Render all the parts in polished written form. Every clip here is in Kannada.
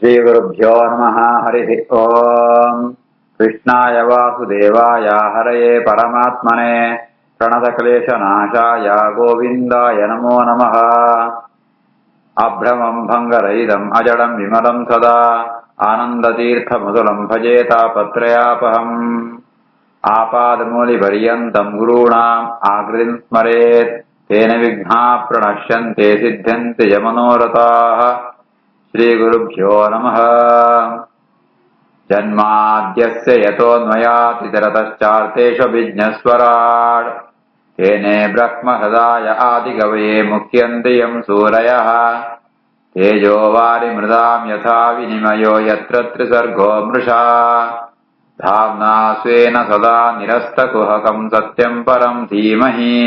श्रीगुरुभ्यो नमः। हरिः ओम्। कृष्णाय वासुदेवाय हरये परमात्मने प्रणतक्लेशनाशाय गोविन्दाय नमो नमः। अभ्रमं भङ्गरहितम् अजडं विमलं सदा आनन्दतीर्थमधुरं भजे तापत्रयापहम्। आपादमूलिपर्यन्तं गुरूणाम् आकृतिं स्मरेत् तेन विघ्नाः प्रणश्यन्ते सिद्ध्यन्ति च मनोरथाः। श्रीगुरुभ्यो नमः। जन्माद्यस्य यतोऽन्वयातितरतश्चार्थेष्वभिज्ञस्वराट् तेने ब्रह्महृदाय आदिकवये मुह्यन्ति यं सूरयः। तेजो वारिमृदां यथा विनिमयो यत्र त्रिसर्गो मृषा धाम्ना स्वेन सदा निरस्तकुहकं सत्यं परं धीमहि।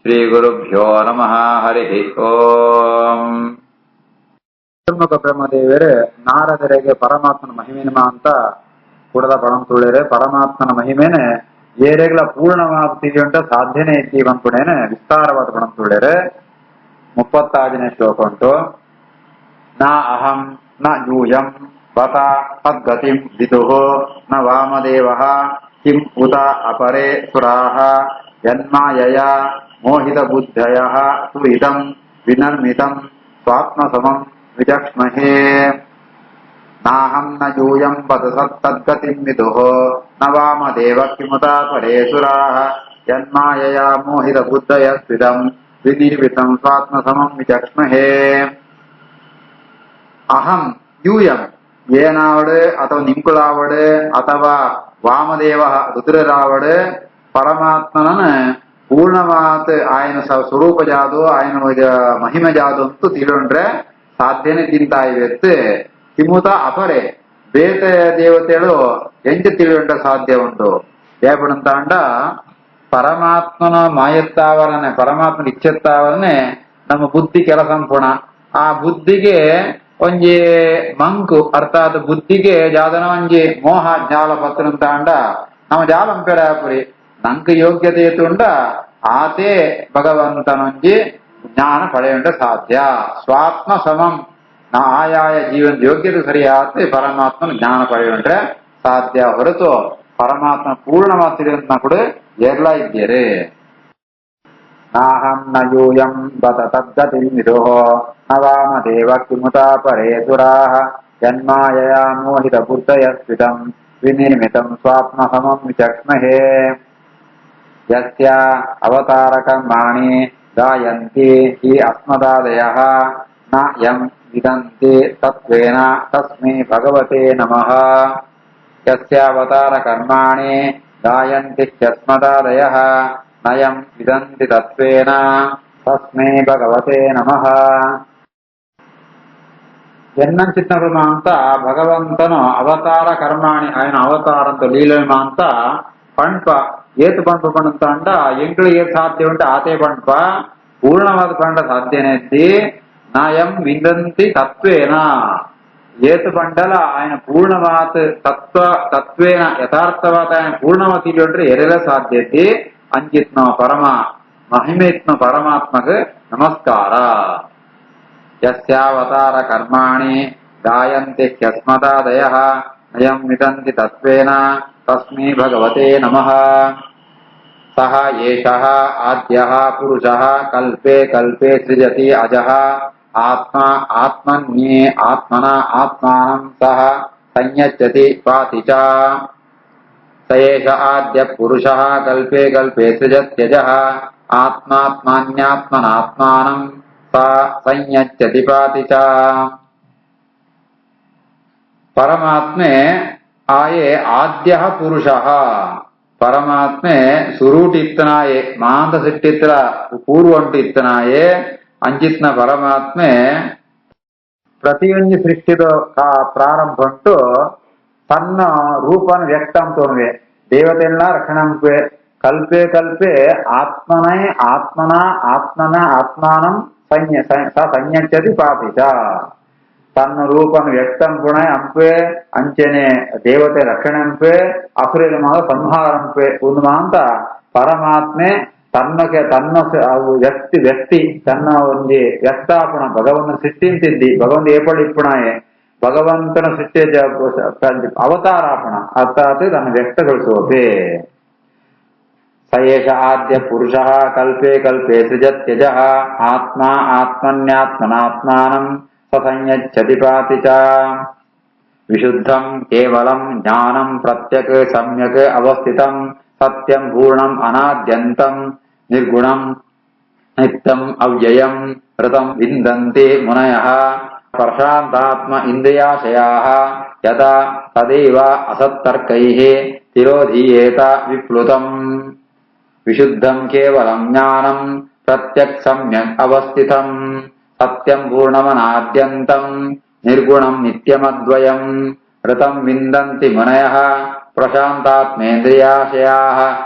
श्रीगुरुभ्यो नमः। हरिः ओम्. ಷಣ್ಮುಖ ಬ್ರಹ್ಮದೇವರೇ ನಾರದರಿಗೆ ಪರಮಾತ್ಮನ ಮಹಿಮೆನಮ ಅಂತ ಕೂಡದ ಪಣಂ ತುಳಿರೆ ಪರಮಾತ್ಮನ ಮಹಿಮೆನೆ ಏರೆಗಳ ಪೂರ್ಣವಾಗ್ತೀವಿ ಅಂತ ಸಾಧ್ಯನೇ ಇದ್ದೀವಿ ಅಂದ್ಕೊಂಡೇನೆ ವಿಸ್ತಾರವಾದ ಪಣಂ ತುಳಿರೆ 36ನೇ ಶ್ಲೋಕ ಉಂಟು. ನ ಅಹಂ ನ ಯೂಯಂ ಬತ ತದ್ಗತಿಂ ವಿದುಃ ನ ವಾಮದೇವಃ ಕಿಂ ಉತ ಅಪರೇ ಸುರಾಃ ಯನ್ಮಾಯಯ ಮೋಹಿತ ಬುದ್ಧಯಃ ಸುಹಿತಂ ವಿನರ್ಮಿತಂ ಸ್ವಾತ್ಮಸಮಂ ವಿಚಕ್ಷ್ಮಹೇ. ನಾಹಂ ನ ಯೂಯಂ ಬತ ತದ್ಗತಿಂ ವಿದುಃ ನ ವಾಮದೇವ ಕಿಮುತ ಪರೇ ಸುರಾಃ ಯನ್ಮಾಯಯ ಮೋಹಿತ ಬುದ್ಧಯಃ ಸುಹಿತಂ ವಿನಿರ್ಮಿತಂ ಸ್ವಾತ್ಮಸಮಂ ವಿಚಕ್ಷ್ಮಹೇ. ಅಹಂ ಯೂಯಂ ಏನಾವಡು ಅಥವಾ ನಿಂಕುಳಾವಡು ಅಥವಾ ವಾಮದೇವ ರುದ್ರರಾವಡು ಪರಮಾತ್ಮನ ಪೂರ್ಣವಾದ ఆయన ಸ್ವರೂಪ ಜಾದು ఆయన ಮಹಿಮೆ ಜಾದು ಅಂತೂ ತಿಳಿದ್ರೆ ಸಾಧ್ಯನೇ ತಿಂತಾ ಇವೆತ್ತು. ಕಿಮುತ ಅಪರೆ ಬೇತೆ ದೇವತೆಗಳು ಎಂಟು ತಿಳಿಯುಂಟ ಸಾಧ್ಯ ಉಂಟು ಏಪಡಂತ ಅಂಡ ಪರಮಾತ್ಮನ ಮಾಯತ್ತಾವರನೆ ಪರಮಾತ್ಮನ ಇಚ್ಛೆತ್ತಾವರನೆ ನಮ್ಮ ಬುದ್ಧಿ ಕೆಲಸ ಪುಣ ಆ ಬುದ್ಧಿಗೆ ಒಂಜಿ ಮಂಕು ಅರ್ಥಾತ್ ಬುದ್ಧಿಗೆ ಜಾದನ ಒಂಜಿ ಮೋಹ ಜಾಲ ಪತ್ರಂತ ಅಂಡ ನಮ್ಮ ಜಾಲಂ ಪೆಡಾಪುರಿ ನಂಕ ಯೋಗ್ಯತೆ ತುಂಡ ಆತೆ ಭಗವಂತನೊಂಜಿ ಜ್ಞಾನ ಪಡೆಯುಂಡ ಸಾಧ್ಯ. ಸ್ವಾತ್ಮ ಸಮಂ ಆಯಾಯ ಜೀವನ ಯೋಗ್ಯತೆ ಸರಿಯಾದ ಪರಮಾತ್ಮನ ಜ್ಞಾನ ಪಡೆಯುಂಡ್ರೆ ಸಾಧ್ಯ ಹೊರತು ಪರಮಾತ್ಮ ಪೂರ್ಣವಾದ ತಿಳಿದಂತ ಕೂಡ ಎಲ್ಲ ಇದ್ದೀರಿ. ನಾಹಂ ನ ಯೂಯಂ ಬತ ತದ್ಗತಿಂ ವಿದುಃ ನ ವಾಮದೇವ ಕಿಮುತ ಪರೇ ಸುರಾಃ ಯನ್ಮಾಯಯ ಮೋಹಿತ ಬುದ್ಧಯಃ ಸ್ಫುಟಂ ವಿನಿರ್ಮಿತಂ ಸ್ವಾತ್ಮಸಮಂ ವಿಚಕ್ಷ್ಮಹೇ. ಯಸ್ಯ ಅವತಾರ ಕರ್ಮಾಣಿ ಗಾಯಂತಿ ಹಿ ಅಸ್ಮದಾದಯಃ ನ ಯಂ ವಿದಂತಿ ತತ್ವೇನ ತಸ್ಮೈ ಭಗವತೆ ನಮಃ. ಯಸ್ಯ ಅವತಾರ ಕರ್ಮಾಣಿ ಗಾಯಂತಿ ಹ್ಯಸ್ಮದಾದಯಃ ನ ಯಂ ವಿದಂತಿ ತತ್ವೇನ ತಸ್ಮೈ ಭಗವತೆ ನಮಃ. ಎನ್ನಂಚಿತ್ನರು ಅಂತ ಭಗವಂತನು ಅವತಾರ ಕರ್ಮಾಣಿ ఆయన అవతారంతో లీలమ ಅಂತ ಪಂಪ ಏತು ಪಂಪ ಪಣಂತ ಅಂಡ ಎಂಗಳು ಏತ್ ಸಾಧ್ಯ ಉಂಟು ಆತೆ ಪಂಪ ಪೂರ್ಣವಾದ ಪಂಡ ಸಾಧ್ಯನೇ ಇದ್ದಿ ನಾಯಂ ವಿದಂತಿ ತತ್ವೇನ ಏತು ಪಂಡಲ ఆయన ಪೂರ್ಣವಾದ ತತ್ವೇನ ಯಥಾರ್ಥವಾದ ఆయన ಪೂರ್ಣವಾದ ತಿಳಿಯೊಂಡ್ರೆ ಎರೆಲ ಸಾಧ್ಯ ಇದ್ದಿ ಅಂಚಿತ್ನ ಪರಮ ಮಹಿಮೆತ್ನ ಪರಮಾತ್ಮಗ ನಮಸ್ಕಾರ. ಯಸ್ಯಾವತಾರ ಕರ್ಮಾಣಿ ಗಾಯಂತಿ ಹ್ಯಸ್ಮದಾದಯಃ ನಯಂ ವಿದಂತಿ ತತ್ವೇನ ತಸ್ಮೈ ಭಗವತೆ ನಮಃ. ಸಹ ಏಷಃ ಆದ್ಯಃ ಪುರುಷಃ ಕಲ್ಪೆ ಕಲ್ಪೆ ಸೃಜತಿ ಅಜಃ ಆತ್ಮ ಆತ್ಮನ್ಯೇ ಆತ್ಮನ ಆತ್ಮಾನಂ ಸಹ ಸಂಯಚ್ಯತಿ ಪಾತಿ ಚ. ಸ ಏಷ ಆದ್ಯ ಪುರುಷಃ ಕಲ್ಪೆ ಕಲ್ಪೆ ಸೃಜತ್ಯಜಃ ಆತ್ಮಾತ್ಮನ್ಯಾತ್ಮನಾತ್ಮಾನಂ ಸಂಯಚ್ಯತಿ ಪಾತಿ ಚ. ಪರಮಾತ್ಮೆ ಆಯೆ ಆದ್ಯ ಪುರುಷ ಪರಮಾತ್ಮೆ ಸುರೂಟಿತ್ತನಾಯೆ ಮಾಂತ ಸಿಟ್ಟಿತ್ರ ಪೂರ್ವಂಟಿತ್ತನಾಯೆ ಅಂಚಿತ್ನ ಪರಮಾತ್ಮೆ ಪ್ರತಿಯೊಂದು ಸೃಷ್ಟಿದ ಪ್ರಾರಂಭ ಉಂಟು ತನ್ನ ರೂಪನ ವ್ಯಕ್ತಂ ತೋನ್ವೆ ದೇವತೆಲ್ಲ ರಕ್ಷಣಂಪೆ ಕಲ್ಪೆ ಕಲ್ಪೆ ಆತ್ಮನೇ ಆತ್ಮನ ಆತ್ಮನ ಆತ್ಮಾನಂ ಸಂಯಚ್ಯತಿ ಪಾಪಿಚ. ತನ್ನ ರೂಪನ ವ್ಯಕ್ತಂ ಗುಣ ಅಂಪೆ ಅಂಚನೆ ದೇವತೆ ರಕ್ಷಣೆ ಅಂಪೆ ಅಸುರ ಸಂಹಾರಂಪೆ ಒಂದು ಅಂತ ಪರಮಾತ್ಮೆ ತನ್ನಕ್ಕೆ ತನ್ನ ವ್ಯಕ್ತಿ ತನ್ನ ಒಂದು ವ್ಯಕ್ತಾಪಣ ಭಗವಂತನ ಸೃಷ್ಟಿಂತಿದ್ದಿ ಭಗವಂತ ಏಪಳಿಪ್ಪುಣಾಯೆ ಭಗವಂತನ ಸೃಷ್ಟಿಯ ಅವತಾರಾಪಣ ಅರ್ಥಾತ್ ಅದನ್ನು ವ್ಯಕ್ತಗೊಳಿಸುವುದೇ. ಸ ಏಷ ಆದ್ಯ ಪುರುಷ ಕಲ್ಪೆ ಕಲ್ಪೆ ಸೃಜತ್ಯಜ ಆತ್ಮ ಆತ್ಮನ್ಯಾತ್ಮನಾತ್ಮಾನಂ ಸ ಸಂಯಚ್ಛತಿ ಪಾತಿ ಚ. ವಿಶುದ್ಧಂ ಕೇವಲಂ ಜ್ಞಾನಂ ಪ್ರತ್ಯಕ್ ಸಮ್ಯಕ್ ಅವಸ್ಥಿತಂ ಸತ್ಯಂ ಪೂರ್ಣಂ ಅನಾದ್ಯಂತಂ ನಿರ್ಗುಣಂ ನಿತ್ಯಂ ಅವ್ಯಯಂ ಋತಂ ವಿಂದಂತೆ ಮುನಯಃ ಪ್ರಶಾಂತಾತ್ಮ ಇಂದ್ರಿಯಾಶಯಾಃ ಯದಾ ತದೇವ ಅಸತ್ತರ್ಕೈಃ ತಿರೋಧೀಯೇತ ವಿಪ್ಲುತಂ. ವಿಶುದ್ಧಂ ಕೇವಲಂ ಜ್ಞಾನಂ ಪ್ರತ್ಯಕ್ ಸಮ್ಯಕ್ ಅವಸ್ಥಿತಂ ಸತ್ಯಂ ಪೂರ್ಣಮನಾದ್ಯಂತಂ ನಿರ್ಗುಣಂ ನಿತ್ಯಮದ್ವಯಂ ಋತಂ ವಿಂದಂತಿ ಮುನಯಃ ಪ್ರಶಾಂತಾತ್ಮೇಂದ್ರಿಯಾಶಯಾಃ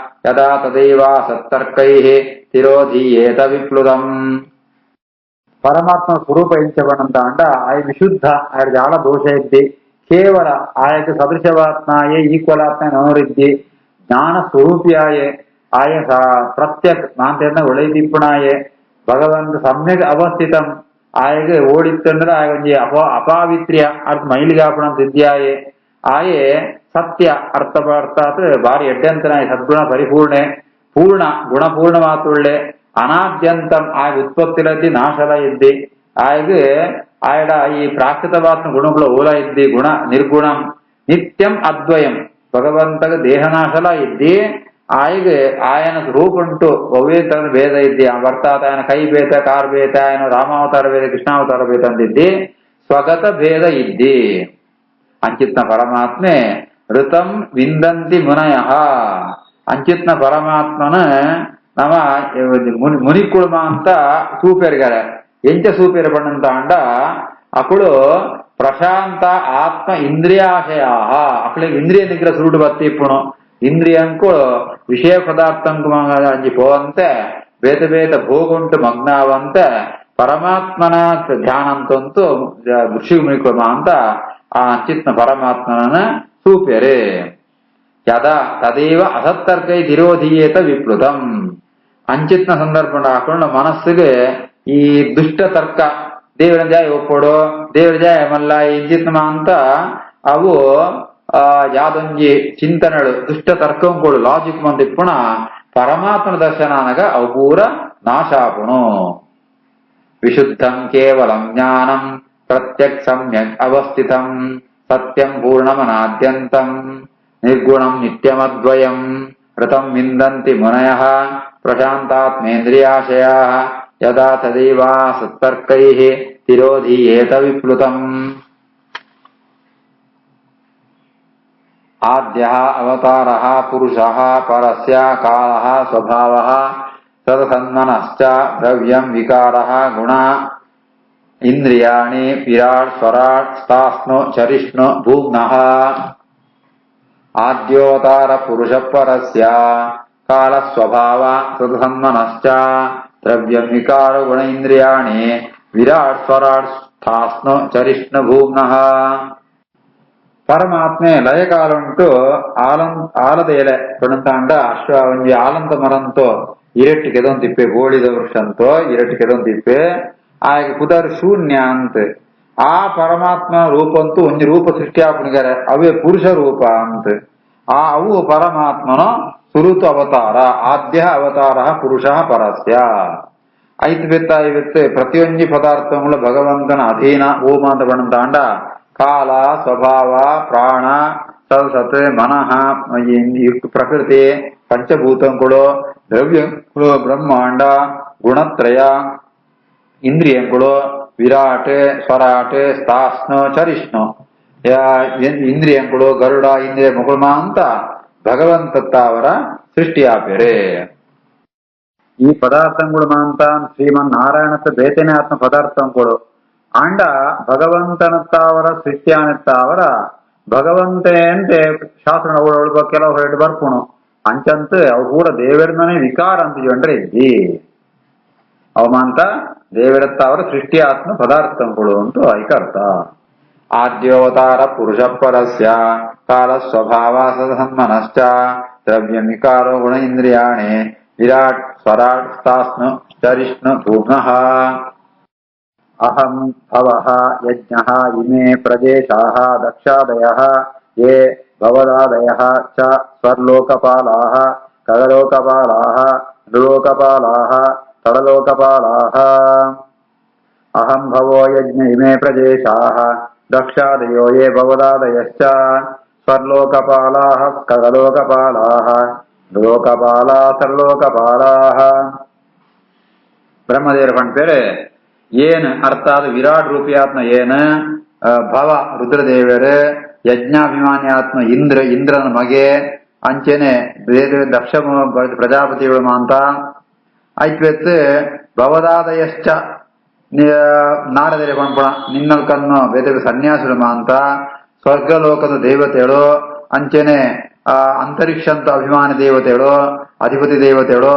ಯದಾ ತದೇವ ಸತ್ತರ್ಕೈಃ ತಿರೋಧೀಯೇತ ವಿಪ್ಲುತಂ. పరమాత్మ స్వరూప ఎంచబడంత అంట ఆయన విశుద్ధ ఆయన చాలా దోష ఇద్ది కేవಲ ఆయనకు సదృశవాత్మాయే ఈక్వಲಾತ್ಮ ನೋರಿದ್ದಿ ಜ್ಞಾನ ಸ್ವರೂಪಿಯಾಯೇ ಆಯ ಪ್ರತ್ಯಕ್ ನಾಂತ ಒಳೈದಿಪ್ಪುಣಾಯೇ ಭಗವಂತ ಸಮ್ಯಕ್ ಅವಸ್ಥಿತಂ ಆಯಗೆ ಓಡಿತ್ತಂದ್ರೆ ಆಯ ಒಂಜಿ ಅಪಾವಿತ್ರ್ಯ ಅರ್ಥ ಮೈಲಿಗಾಪಣ ಸಿದ್ಧಿಯಾಯೇ ಆಯೇ ಸತ್ಯ ಅರ್ಥಾತ್ ಬಾರಿ ಎಡ್ಡೆಂತನಾಯ ಸದ್ಗುಣ ಪರಿಪೂರ್ಣೆ ಪೂರ್ಣ ಗುಣಪೂರ್ಣ ಮಾತುಳ್ಳೆ ಅನಾದ್ಯಂತಂ ಆಯ ಉತ್ಪತ್ತಿಲದ್ದಿ ನಾಶಲ ಇದ್ದಿ ಆಯ್ಗೆ ಆಯಡ ಈ ಪ್ರಾಕೃತವಾತ್ಮ ಗುಣಗಳು ಓಲ ಇದ್ದಿ ಗುಣ ನಿರ್ಗುಣಂ ನಿತ್ಯಂ ಅದ್ವಯಂ ಭಗವಂತಗ ದೇಹನಾಶಲ ಇದ್ದಿ ಆಯ್ಗೆ ಆಯನ ರೂಪುಂಟು ಒವ್ವೇ ತರದ ಭೇದ ಇದ್ದಿ ಬರ್ತಾತ ಆಯನ ಕೈ ಭೇದ ಕಾರ್ ಭೇದ ಆಯನ ರಾಮಾವತಾರ ಭೇದ ಕೃಷ್ಣಾವತಾರ ಭೇದ ಅಂದಿದ್ದಿ ಸ್ವಗತ ಭೇದ ಇದ್ದಿ ಅಂಚಿತ್ನ ಪರಮಾತ್ಮೆ ಋತಂ ವಿಂದಂತಿ ಮುನಯಃ ಅಂಚಿತ್ನ ಪರಮಾತ್ಮನ ನಮ್ಮ ಮುನಿಕುಳ್ಮ ಅಂತ ಸೂಪೇರ್ಗಾರೆ ಎಂಚ ಸೂಪೇರ್ ಬಣ್ಣಂತ ಅಂಡ ಅಕುಳು ಪ್ರಶಾಂತ ಆತ್ಮ ಇಂದ್ರಿಯಾಶಯ ಅಕಳಿಗೆ ಇಂದ್ರಿಯ ನಿಗ್ರಹ ಸುರುಡು ಬತ್ತಿ ಇಪ್ಪುಣು ಇಂದ್ರಿಯಂಕು ವಿಷಯ ಪದಾರ್ಥಂಕು ಅಂಜಿ ಪೋವಂತೆ ಬೇತ ಬೇತ ಭೋಗುಂಟು ಮಗ್ನಾವಂತೆ ಪರಮಾತ್ಮನ ಧ್ಯಾನ ಅಂತಂತೂ ಋಷಿ ಮುನಿಕುಳ್ಮ ಅಂತ ಆ ಚಿತ್ನ ಪರಮಾತ್ಮನ ಸೂಪೇರೆ ಯದಾ ತದೇವ ಅಸತ್ತರ್ಕೈ ತಿರೋಧೀಯೇತ ವಿಪ್ಲುತಂ. ಅಂಚಿತ್ನ ಸಂದರ್ಭ ಹಾಕೊಂಡು ಮನಸ್ಸಿಗೆ ಈ ದುಷ್ಟ ತರ್ಕ ದೇವರ ಜಾಯ ಒಪ್ಪೋಡು ದೇವರ ಜಾಯ ಮಲ್ಲ ಇಂಚಿತ್ನ ಅಂತ ಅವು ಯಾದೊಂಜಿ ಚಿಂತನೆಗಳು ದುಷ್ಟ ತರ್ಕಂಗಳು ಲಾಜಿಕ್ ಮಂದಿಪ್ಪುಣ ಪರಮಾತ್ಮನ ದರ್ಶನಾನಗ ಅವು ಪೂರ ನಾಶಾಪುಣು. ವಿಶುದ್ಧಂ ಕೇವಲಂ ಜ್ಞಾನಂ ಪ್ರತ್ಯಕ್ ಸಮ್ಯಕ್ ಅವಸ್ಥಿತಂ ಸತ್ಯಂ ಪೂರ್ಣಮನಾದ್ಯಂತಂ ನಿರ್ಗುಣಂ ನಿತ್ಯಮದ್ವಯಂ ಋತಂ ವಿಂದಂತಿ ಮುನಯಃ ಪ್ರಶಾಂತಾತ್ಮೇಂದ್ರಿಯಾಶಯಾಃ ಯದಾ ತದೇವ ಸತ್ತರ್ಕೈಃ ತಿರೋಧೀಯೇತ ವಿಪ್ಲುತಂ. ಆದ್ಯಃ ಅವತಾರಃ ಪುರುಷಃ ಪರಸ್ಯ ಕಾಲಃ ಸ್ವಭಾವಃ ಸದಸನ್ಮನಶ್ಚ ದ್ರವ್ಯಂ ವಿಕಾರಃ ಗುಣ ಇಂದ್ರಿಯಾಣಿ ವಿರಾಟ್ ಸ್ವರಾಟ್ ಸ್ಥಾಸ್ನೋ ಚರಿಷ್ಣೋ ಭೂಮ್ನಃ. ಆದ್ಯೋತಾರ ಪುರುಷ ಪರಸ್ಯ ಕಾಲ ಸ್ವಭಾವ ಸದಸನ್ಮನಶ್ಚ ದ್ರವ್ಯಂ ವಿಕಾರ ಗುಣ ಇಂದ್ರಿಯಾಣಿ ವಿರಾಟ್ ಸ್ವರಾಟ್ ಸ್ಥಾಸ್ನೋ ಚರಿಷ್ಣ ಭೂಮ್ನಃ. ಪರಮಾತ್ಮೆ ಲಯಕಾಲ ಉಂಟು ಆಲದ ಎಲೆ ಕೊಣಂತಾಂಡ ಅಶ್ವ ಒಂಜಿ ಆಲಂತ ಮರಂತೋ ಇರಟ್ಟಿಗೆ ತಿಪ್ಪೆ ಗೋಳಿದ ವೃಕ್ಷ ಅಂತೋ ಇರಟ್ಟಿಗೆ ತಿಪ್ಪೆ ಆಗ ಕುದರ್ ಶೂನ್ಯ ಅಂತ ಆ ಪರಮಾತ್ಮ ರೂಪ ಅಂತೂ ಒಂಜಿ ರೂಪ ಸೃಷ್ಟಿ ಆಪಣಿಗಾರೆ ಅವೇ ಪುರುಷ ರೂಪ ಅಂತ ಆ ಅವು ಪರಮಾತ್ಮನ ಸುರುತು ಅವತಾರ ಆದ್ಯ ಅವತಾರ ಪುರುಷ ಪರಸ್ಯ ಐತ್ ಬೆತ್ತ ಇವತ್ತೆ ಪ್ರತಿಯೊಂಜಿ ಪದಾರ್ಥಗಳು ಭಗವಂತನ ಅಧೀನ ಓಮ ಅಂತ ಬಣ್ಣಂತಾಂಡ ಕಾಲ ಸ್ವಭಾವ ಪ್ರಾಣ ಸತ್ ಮನಃ ಪ್ರಕೃತಿ ಪಂಚಭೂತಗಳು ದ್ರವ್ಯಗಳು ಬ್ರಹ್ಮಾಂಡ ಗುಣತ್ರಯ ಇಂದ್ರಿಯಗಳು ವಿರಾಟ್ ಸ್ವರಾಟ್ ಸ್ಥಾಸ್ನೋ ಚರಿಷ್ಣೋ ಇಂದ್ರಿಯಗಳು ಗರುಡ ಇಂದ್ರಿಯ ಮುಗುಳ್ಮ ಅಂತ ಭಗವಂತತ್ತ ಅವರ ಸೃಷ್ಟಿಯಾಪೆರೆ. ಈ ಪದಾರ್ಥಗಳು ಮಾಂತ ಶ್ರೀಮನ್ ನಾರಾಯಣತ್ತ ಬೇತನೆ ಆತ್ಮ ಪದಾರ್ಥಗಳು ಅಂಡ ಭಗವಂತನತ್ತಾವರ ಸೃಷ್ಟಿಯಾನತ್ತಾವರ ಭಗವಂತೇಂತೆ ಶಾಸ್ತ್ರ ಒಳಗ ಕೆಲವು ಹೇಳಿ ಬರ್ಪುಣು ಅಂಚಂತ ಅವು ಕೂಡ ದೇವರನೇ ವಿಕಾರ ಅಂತೀವಂಡ್ರೆ ಇದ್ದಿ ಅವಮಾಂತ ದೇವರತ್ತಾವರ ಸೃಷ್ಟಿ ಆತ್ಮ ಪದಾರ್ಥಗಳು ಅಂತ ಐಕರ್ಥ. ಆದ್ಯೋವತಾರ ಪುರುಷ ಪರಸ್ಯ ಕಾಲ ಸ್ವಭಾವ ಸನ್ಮನಶ್ಚ ದ್ರವ್ಯಂ ವಿಕಾರೋ ಗುಣ ಇಂದ್ರಿಯಾಣಿ ವಿರಾಟ್ ಸ್ವರಾಟ್ ಸ್ಥಾಸ್ನು ಚರಿಷ್ಣು ಭೂಮ್ನಃ. ಅಹಂ ಭವಃ ಯಜ್ಞಃ ಇಮೇ ಪ್ರದೇಶಾಃ ದಕ್ಷಾದಯಃ ಯೇ ಭವದಾದಯಃ ಚ ಸ್ವರ್ಲೋಕಪಾಲಾಃ ಖಗಲೋಕಪಾಲಾಃ ನೃಲೋಕಪಾಲಾಃ ತಡಲೋಕಪಾಲಾಃ ಅಹಂ ಭವೋ ಯಜ್ಞ ಇಮೇ ಪ್ರದೇಶಾಃ ದಕ್ಷಾದಯೋ ಯೇ ಭವದಾದಯಶ್ಚ ಸ್ವರ್ಲೋಕಪಾಲಾಃ ಖಗಲೋಕಪಾಲಾಃ ನೃಲೋಕಪಾಲಾಃ ತಡಲೋಕಪಾಲಾಃ. ಬ್ರಹ್ಮದೇವರ ಪಂಪೇರೆ ಏನ್ ಅರ್ಥಾತ್ ವಿರಾಟ್ ರೂಪಿಯಾತ್ಮ ಏನ್ ಭವ ರುದ್ರದೇವರು ಯಜ್ಞಾಭಿಮಾನಿಯಾತ್ಮ ಇಂದ್ರನ ಮಗೆ ಅಂಚೆನೆ ದಕ್ಷ ಪ್ರಜಾಪತಿಗಳು ಅಂತ ಐಕ್ವೆತ್ ಭವದಾದಯಶ್ಚ ನಾರದರೆ ಪಂಪಣ ನಿನ್ನಲ್ ಕನ್ನು ಬೇರೆ ಸನ್ಯಾಸುలు ಅಂತ ಸ್ವರ್ಗಲೋಕದ ದೇವತೆಗಳು ಅಂಚೆನೆ ಅಂತರಿಕ್ಷ ಅಂತ ಅಭಿಮಾನಿ ದೇವತೆಗಳು ಅಧಿಪತಿ ದೇವತೆಗಳು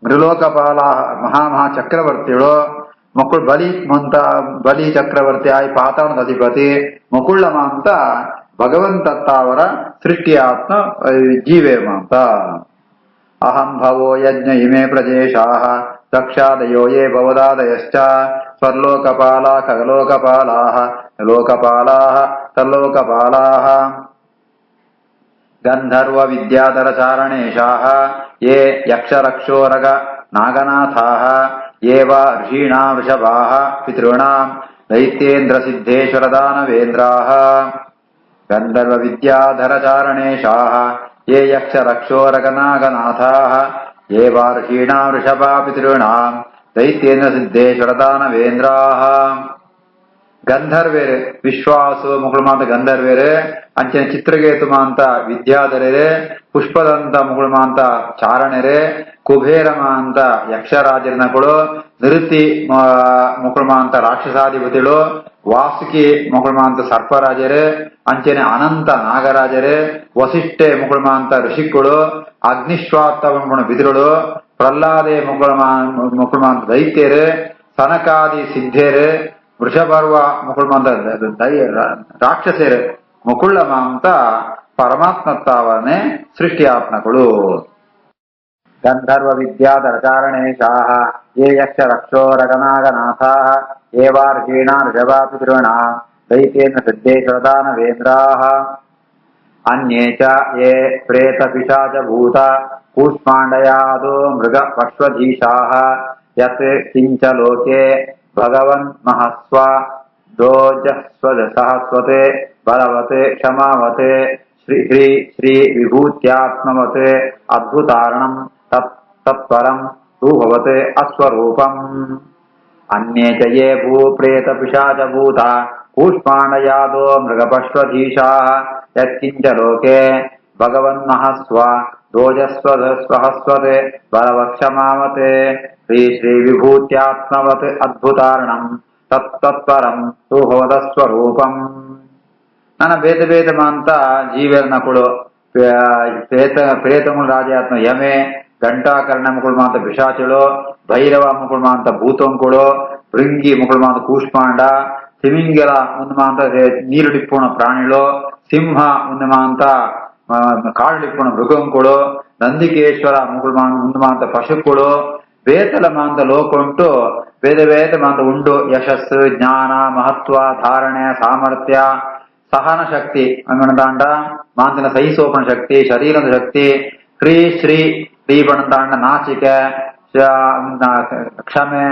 ನೃಲೋಕಪಾಲ ಮಹಾ ಚಕ್ರವರ್ತಿಗಳು ಮಕ್ಕಳು ಬಲಿ ಚಕ್ರವರ್ತಿ ಆಯ್ ಪಾತಾಳದ ಅಧಿಪತಿ ಮಕ್ಕುಳ್ಳಮ ಅಂತ ಭಗವಂತತ್ತ ಅವರ ಸೃಷ್ಟಿಯಾತ್ಮ ಜೀವೇಮ ಅಂತ. ಅಹಂ ಭವೋ ಯಜ್ಞ ಇಮೇ ಪ್ರದೇಶಾಃ ದಕ್ಷಾದಯೋ ಯೇ ಭವದಾದಯಶ್ಚ ಸ್ವರ್ಲೋಕಪಾಲಾಃ ಖಗಲೋಕಪಾಲಾಃ ಲೋಕಪಾಲಾಃ ತಲ್ಲೋಕಪಾಲಾಃ ಗಂಧರ್ವ ವಿದ್ಯಾಧರ ಚಾರಣೇಶಾಃ ಯೇ ಯಕ್ಷರಕ್ಷೋರಗ ನಾಗನಾಥಾಃ ಯೇ ವಾ ಋಷೀಣಾಂ ವೃಷಭಾಃ ಪಿತॄಣಾಂ ದೈತ್ಯೇಂದ್ರ ಸಿದ್ಧೇಶ್ವರ ದಾನವೇಂದ್ರಾಃ. ಗಂಧರ್ವ ವಿದ್ಯಾಧರ ಚಾರಣೇಶಾಃ ಯೇ ಯಕ್ಷರಕ್ಷೋರಗ ನಾಗನಾಥಾಃ ಯೇ ವಾ ಋಷೀಣಾಂ ವೃಷಭಾಃ ಪಿತॄಣಾಂ ದೈತ್ಯೇಂದ್ರ ಸಿದ್ಧೇಶ್ವರ ದಾನವೇಂದ್ರಾಃ. ಗಂಧರ್ವೇರೆ ವಿಶ್ವಾಸು ಮುಗುಳ್ಮಾಂತ ಗಂಧರ್ವೇರೆ ಅಂಚನೆ ಚಿತ್ರಗೇತುಮಾಂತ ವಿದ್ಯಾಧರರೆ ಪುಷ್ಪದಂತ ಮುಗುಳ್ಮಾಂತ ಚಾರಣೆರೆ ಕುಬೇರಮಾಂತ ಯಕ್ಷರಾಜರನಗಳು ನಿರುತಿ ಮುಗುಳ್ಮಾಂತ ರಾಕ್ಷಸಾಧಿಪತಿಗಳು ವಾಸುಕಿ ಮುಗುಳ್ಮಾಂತ ಸರ್ಪರಾಜರೇ ಅಂಚನೆ ಅನಂತ ನಾಗರಾಜರೇ ವಸಿಷ್ಠೆ ಮುಗುಳ್ಮಾಂತ ಋಷಿಗಳು ಅಗ್ನಿಶ್ವಾತ್ತ ಬಿದಿರುಳು ಪ್ರಹ್ಲಾದೆ ಮುಗುಳ್ಮಾಂತ ದೈತ್ಯರೇ ಸನಕಾದಿ ಸಿದ್ಧೇರೆ ವೃಷಭರ್ವ ಮುಕುಳ್ಮಂತ ರಾಕ್ಷಸೇರೆ ಮುಕುಳ್ಳಮ ಅಂತ ಪರಮಾತ್ಮತ್ತಾವನೆ ಸೃಷ್ಟಿಯಾತ್ಮಗಳು. ಗಂಧರ್ವ ವಿದ್ಯಾಧರ ಚಾರಣೇಶಾಃ ಯೇ ಯಕ್ಷ ರಕ್ಷೋರಗನಾಗನಾಥಾಃ ಯೇ ವಾ ಋಷೀಣಾಂ ಋಷಭಾಃ ಪಿತॄಣಾಂ ದೈತ್ಯೇಂದ್ರ ಸಿದ್ಧೇಶ್ವರ ದಾನವೇಂದ್ರಾಃ. ಅನ್ಯೇ ಚ ಯೇ ಪ್ರೇತ ಪಿಶಾಚ ಭೂತ ಕೂಷ್ಮಾಂಡಯಾದೋ ಮೃಗ ಪಶ್ವಧೀಶಾಃ ಯತ್ ಕಿಂಚ ಲೋಕೆ ಭಗವನ್ ಮಹಸ್ವ ದೋಜಸ್ವದ ಸಹಸ್ವತೆ ಬಲವತೆ ಕ್ಷಮಾವತೆ ಶ್ರೀ ಶ್ರೀ ಶ್ರೀ ವಿಭೂತ್ಯಾತ್ಮವತೆ ಅದ್ಭುತಾರಣಂ ತತ್ಪರಂ ರೂಪವತೆ ಅಸ್ವರೂಪಂ. ಅನ್ಯೇ ಚ ಯೇ ಭೂಪ್ರೇತ ಪಿಶಾಚ ಭೂತ ಕೂಷ್ಮಾಂಡಯಾದೋ ಮೃಗಪಶ್ವಧೀಶಾಃ ಯತ್ಕಿಂಚ ಲೋಕೆ ಭಗವನ್ ಮಹಸ್ವ ದೋಜಸ್ವದ ಸಹಸ್ವತೆ ಬಲವಕ್ಷಮಾವತೆ ಶ್ರೀ ಶ್ರೀ ವಿಭೂತ್ಯಾತ್ಮವತ್ ಅದ್ಭುತಾರಣಂ ತತ್ಪರಂ ರೂಪವದ ಸ್ವರೂಪಂ. ನನ್ನ ಭೇದ ಮಾಂತ ಜೀವರ್ನಕುಳು ಪ್ರೇತಮುಳು ರಾಜಾತ್ಮ ಯಮೆ ಘಂಟಾಕರ್ಣ ಮುಕುಳ್ಮಾಂತ ಪಿಶಾಚುಳು ಭೈರವ ಮುಕುಳ್ಮಾಂತ ಭೂತಂಕುಳು ಭೃಂಗಿ ಮುಕುಳ್ಮಾಂತ ಕೂಷ್ಮಾಂಡ ತಿಮಿಂಗಲ ಉನ್ಮಾಂತ ನೀರು ಡಿಪ್ಪುಣ ಪ್ರಾಣಿಗಳು ಸಿಂಹ ಉನ್ಮಾಂತ ಕಾಡು ಡಿಪ್ಪುಣ ಮೃಗಂಕುಳು ನಂದಿಕೇಶ್ವರ ಮುಕುಳ್ಮಾಂತ ಪಶುಕುಳು ಬೇತಲ ಮಾಂತ ಲೋಕುಂಟು ಬೇದ ಮಾಂತ ಉಂಡು ಯಶಸ್ಸು ಜ್ಞಾನ ಮಹತ್ವ ಧಾರಣೆ ಸಾಮರ್ಥ್ಯ ಸಹನ ಶಕ್ತಿ ಅಣ್ಣದಾಂಡ ಮಾಂತಿನ ಸಹಿಸೋಪಣ ಶಕ್ತಿ ಶರೀರದ ಶಕ್ತಿ ಕ್ರೀ ಶ್ರೀ ಶ್ರೀಪಣದಾಂಡ ನಾಚಿಕೆ ಕ್ಷಮೆ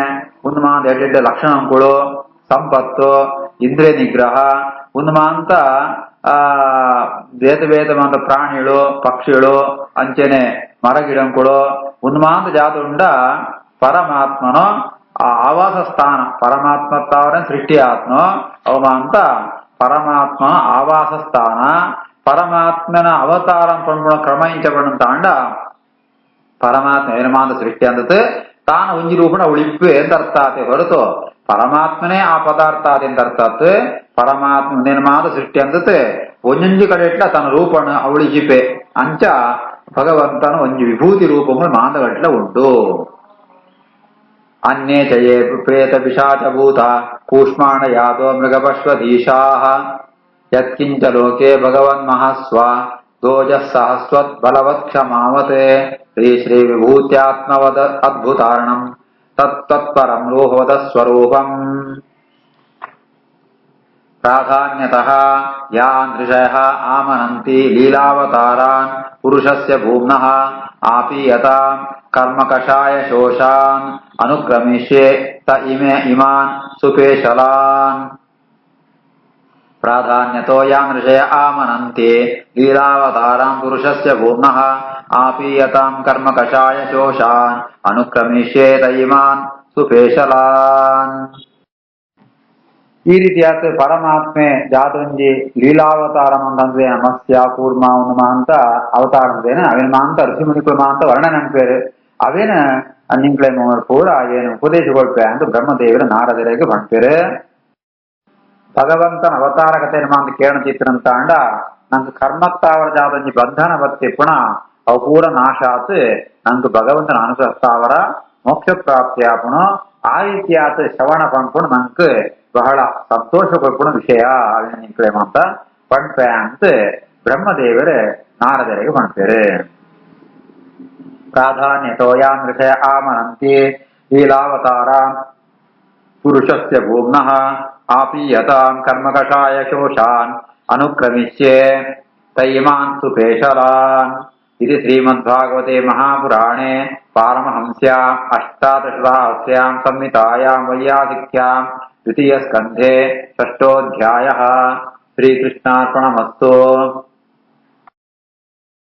ಉನ್ಮಾಂತ ಎಡ್ಡೆಡ್ಡ ಲಕ್ಷಣಗಳು ಸಂಪತ್ತು ಇಂದ್ರಿಯ ನಿಗ್ರಹ ಉನ್ಮಾಂತ ಬೇದ ಮಾಂತ ಪ್ರಾಣಿಗಳು ಪಕ್ಷಿಗಳು ಅಂಚನೆ ಮರಗಿಡಂಕುಳು ಉನ್ಮಾಂತ ಜಾತುಂಡ ಪರಮಾತ್ಮನೋ ಆವಾಸ ಸ್ಥಾನ ಪರಮಾತ್ಮತ್ತವರ ಸೃಷ್ಟಿ ಆತ್ಮ ಅವಮಾಂತ ಪರಮಾತ್ಮ ಆವಾಸ ಸ್ಥಾನ ಪರಮಾತ್ಮನ ಅವತಾರ ಕ್ರಮ ಇಂಚಪಡಂತಾಂಡ ಪರಮಾತ್ಮ ಏನುಮಾಂತ ಸೃಷ್ಟಿ ಅಂದತ್ ತಾನು ಒಂಜಿ ರೂಪಣ ಉಳಿಪ್ಪು ಎಂದರ್ಥಾತೆ ಹೊರತು ಪರಮಾತ್ಮನೇ ಆ ಪದಾರ್ಥ ಎಂದರ್ಥಾತ್ ಪರಮಾತ್ಮ ನಿರ್ಮಾದ ಸೃಷ್ಟಿ ಅಂದತ್ ಒಂಜೊಂಜಿ ಕಡೆ ಇಟ್ಲ ತನ್ನ ರೂಪಣ ಅವಳಿಜಿಪೆ ಅಂಚ ಭಗವಂತನ ಒಂಜಿ ವಿಭೂತಿ ರೂಪಗಳು ಮಾಂದಗಟ್ಲ ಉಂಟು. ಅನ್ಯೇ ಚ ಯೇ ಪ್ರೇತ ಪಿಶಾಚಭೂತ ಕೂಷ್ಮಾಂಡ ಯಾದೋ ಮೃಗಪಶ್ವಧೀಶಾಃ ಯತ್ಕಿಂಚ ಲೋಕೆ ಭಗವನ್ ಮಹಸ್ವ ದೋಜಃ ಸಹಸ್ವತ್ ಬಲವತ್ ಕ್ಷಮಾವತೆ ಶ್ರೀ ಶ್ರೀ ವಿಭೂತ್ಯಾತ್ಮವದ ಅದ್ಭುತಾರಣಂ ತತ್ಪರಂ ರೂಪವದ ಸ್ವರೂಪಂ. ಪ್ರಾಧಾನ್ಯತಃ ಯಾನ್ ಋಷಯಃ ಆಮನಂತಿ ಲೀಲಾವತಾರಾನ್ ಪುರುಷಸ್ಯ ಭೂಮ್ನಃ ಆಪೀಯತಾಂ ಕರ್ಮಕಷಾಯ ಶೋಷಾನ್ ಅನುಕ್ರಮಿಷ್ಯೆ ತ ಇಮಾನ್ ಸುಪೇಶಲಾನ್. ಪ್ರಾಧಾನ್ಯತೋ ಯಾನ್ ಋಷಯ ಆಮನಂತಿ ಲೀಲಾವತಾರಾಂ ಪುರುಷಸ್ಯ ಭೂಮ್ನಃ ಆಪೀಯತಾಂ ಕರ್ಮಕಷಾಯ ಶೋಷಾನ್ ಅನುಕ್ರಮಿಷ್ಯೆ ತ ಇಮಾನ್ ಸುಪೇಶಲಾನ್. ಈ ರೀತಿಯಾದ ಪರಮಾತ್ಮೆ ಜಾತಂಜಿ ಲೀಲಾವತಾರಂ ಅಂತಂದ್ರೆ ಮತ್ಸ್ಯ ಕೂರ್ಮ ಉನ್ಮ ಅಂತ ಅವತಾರ ಅಂದೇನ ಅವೇನ ಮಾಂತ ಋಷಿಮುನಿಕುಳ ಮಾಂತ ವರ್ಣನೆ ಅಂಪೇರು ಅವೇನ ನಿಂಕ್ಳೆ ಪೂರ ಏನು ಉಪದೇಶಗೊಳ್ಪೆ ಅಂತ ಬ್ರಹ್ಮದೇವರು ನಾರದರಿಗೆ ಬಂಪೇರು. ಭಗವಂತನ ಅವತಾರ ಕಥೆಯನ್ನು ಮಾಂತ ಕೇಳಚಿತ್ರ ಅಂಡ ನಂಗೆ ಕರ್ಮತ್ತಾವರ ಜಾತಂಜಿ ಬಂಧನ ಬತ್ತಿ ಪುನಃ ಅವು ಪೂರ ನಾಶ ಆತು ನಂಗೆ ಭಗವಂತನ ಅನುಸರಿಸ್ತಾವರ ಮೋಕ್ಷ ಪ್ರಾಪ್ತಿಯಾಪುಣ ಆ ರೀತಿಯಾದ ಶ್ರವಣ ಪಂಪುಣ ನಂಗೆ ಬಹಳ ಸಂತೋಷ ಕೊಡ್ಪುಣ ವಿಷಯ ಅವೇನು ನಿಂಕ್ಳೆ ಮಾಂತ ಪಂಪೆ ಅಂತ ಬ್ರಹ್ಮದೇವರು ನಾರದರಿಗೆ ಬಂಪೇರು. ಪ್ರಾಧಾನ್ಯತೋ ಯಾನ್ ಋಷಯ ಆಮನಂತಿ ಲೀಲಾವತಾರ ಪುರುಷಸ್ಯ ಭೂಮ್ನಃ ಆಪೀಯತಾಂ ಕರ್ಮಕಷಾಯ ಶೋಷಾನ್ ಅನುಕ್ರಮಿಷ್ಯೆ ತೈಮಾನ್ ಸುಪೇಶಲಾನ್. ಇದು ಶ್ರೀಮದ್ಭಾಗವತೆ ಮಹಾಪುರಾಣೆ ಪಾರಮಹಂಸ್ಯಾಂ ಅಷ್ಟಾದಶಸಹಸ್ರ್ಯಾಂ ಸಂಹಿತಾಯಾಂ ವೈಯಾಸಿಕ್ಯಾಂ ದ್ವಿತೀಯ ಸ್ಕಂಧೆ ಷಷ್ಠೋಧ್ಯಾಯಃ. ಶ್ರೀಕೃಷ್ಣಾರ್ಪಣಮಸ್ತು.